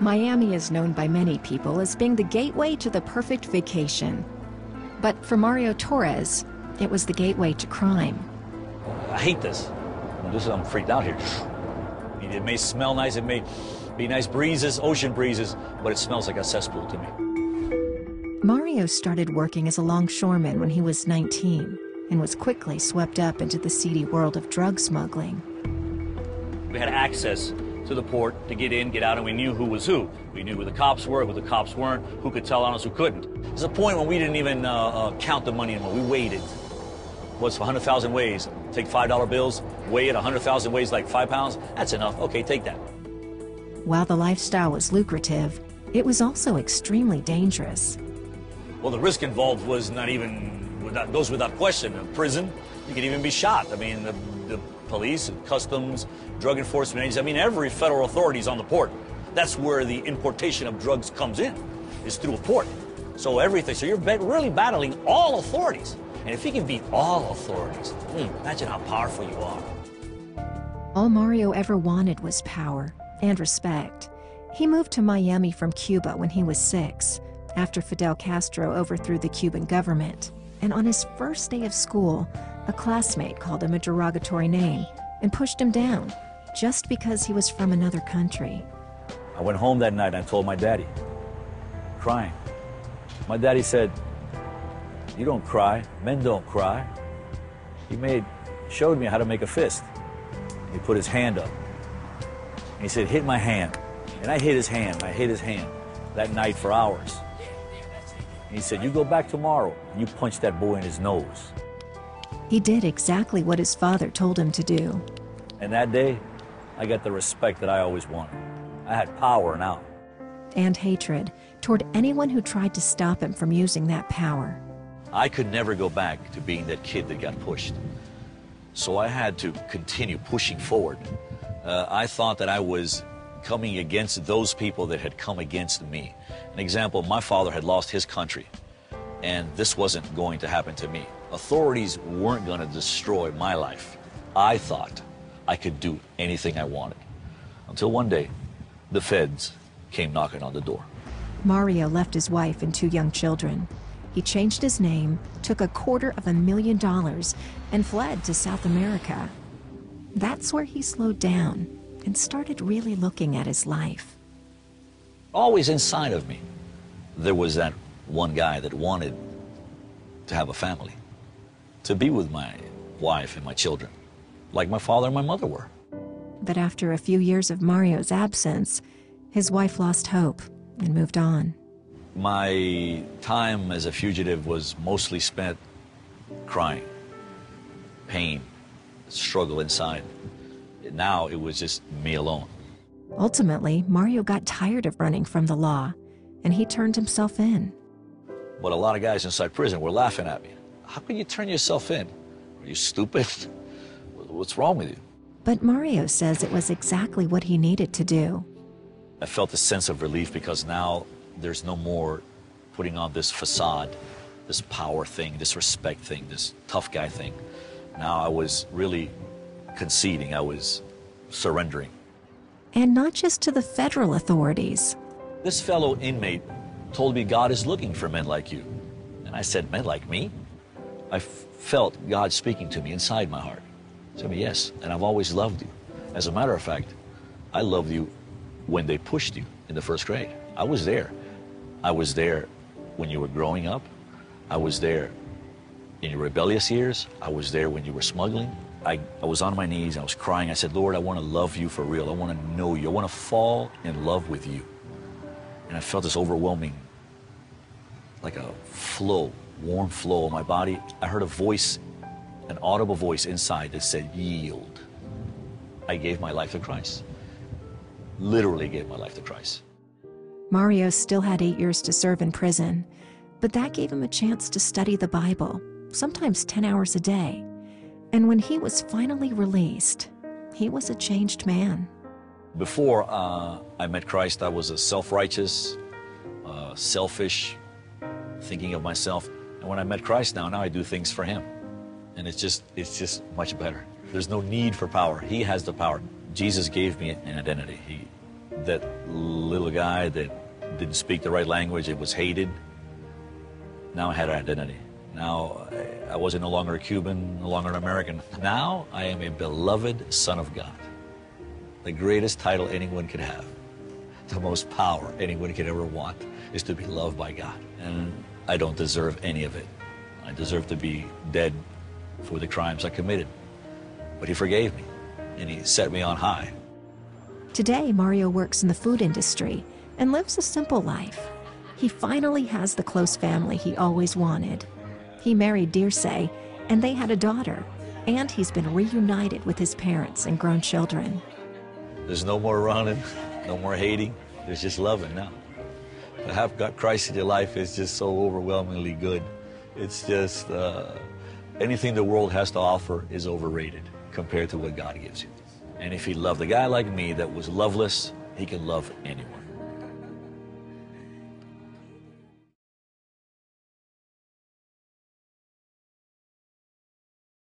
Miami is known by many people as being the gateway to the perfect vacation. But for Mario Torres, it was the gateway to crime. I hate this. I'm freaked out here. I mean, it may smell nice, it may be nice breezes, ocean breezes, but it smells like a cesspool to me. Mario started working as a longshoreman when he was 19 and was quickly swept up into the seedy world of drug smuggling. We had access to the port to get in, get out, and we knew who was who. We knew who the cops were, who the cops weren't, who could tell on us, who couldn't. There's a point when we didn't even count the money anymore. We waited. What's 100,000 ways? Take $5 bills, weigh it 100,000 ways like 5 pounds. That's enough. Okay, take that. While the lifestyle was lucrative, it was also extremely dangerous. Well, the risk involved was not even, goes without question. In prison, you could even be shot. I mean, the police, customs, drug enforcement agencies, I mean, every federal authority is on the port. That's where the importation of drugs comes in, is through a port. So everything, so you're really battling all authorities. And if you can beat all authorities, imagine how powerful you are. All Mario ever wanted was power and respect. He moved to Miami from Cuba when he was 6, after Fidel Castro overthrew the Cuban government. And on his first day of school, a classmate called him a derogatory name and pushed him down just because he was from another country. I went home that night and I told my daddy, crying. My daddy said, "You don't cry, men don't cry." He showed me how to make a fist. He put his hand up. And he said, "Hit my hand." And I hit his hand, that night for hours. And he said, "You go back tomorrow and you punch that boy in his nose." He did exactly what his father told him to do. And that day, I got the respect that I always wanted. I had power now. And hatred toward anyone who tried to stop him from using that power. I could never go back to being that kid that got pushed. So I had to continue pushing forward. I thought that I was coming against those people that had come against me. An example, my father had lost his country, and this wasn't going to happen to me. Authorities weren't going to destroy my life. I thought I could do anything I wanted. Until one day, the feds came knocking on the door. Mario left his wife and 2 young children. He changed his name, took $250,000, and fled to South America. That's where he slowed down and started really looking at his life. Always inside of me, there was that one guy that wanted to have a family, to be with my wife and my children, like my father and my mother were. But after a few years of Mario's absence, his wife lost hope and moved on. My time as a fugitive was mostly spent crying, pain, struggle inside. Now it was just me alone. Ultimately, Mario got tired of running from the law, and he turned himself in. But a lot of guys inside prison were laughing at me. How can you turn yourself in? Are you stupid? What's wrong with you? But Mario says it was exactly what he needed to do. I felt a sense of relief because now there's no more putting on this facade, this power thing, this respect thing, this tough guy thing. Now I was really conceding, I was surrendering. And not just to the federal authorities. This fellow inmate told me God is looking for men like you. And I said, men like me? I felt God speaking to me inside my heart. He said, yes, and I've always loved you. As a matter of fact, I loved you when they pushed you in the 1st grade. I was there. I was there when you were growing up. I was there in your rebellious years. I was there when you were smuggling. I was on my knees, I was crying. I said, Lord, I want to love you for real. I want to know you. I want to fall in love with you. And I felt this overwhelming, like a flow, warm flow in my body. I heard a voice, an audible voice inside that said, yield. I gave my life to Christ. Literally gave my life to Christ. Mario still had 8 years to serve in prison, but that gave him a chance to study the Bible, sometimes 10 hours a day. And when he was finally released, he was a changed man. Before I met Christ, I was a self-righteous, selfish, thinking of myself. And when I met Christ now I do things for him. And it's just much better. There's no need for power. He has the power. Jesus gave me an identity. that little guy that didn't speak the right language, it was hated. Now I had an identity. Now I wasn't no longer a Cuban, no longer an American. Now I am a beloved son of God. The greatest title anyone could have, the most power anyone could ever want, is to be loved by God. And I don't deserve any of it. I deserve to be dead for the crimes I committed. But he forgave me, and he set me on high. Today, Mario works in the food industry and lives a simple life. He finally has the close family he always wanted. He married Dirce, and they had a daughter, and he's been reunited with his parents and grown children. There's no more running, no more hating. There's just loving now. To have got Christ in your life is just so overwhelmingly good. It's just anything the world has to offer is overrated compared to what God gives you. And if he loved a guy like me that was loveless, he can love anyone.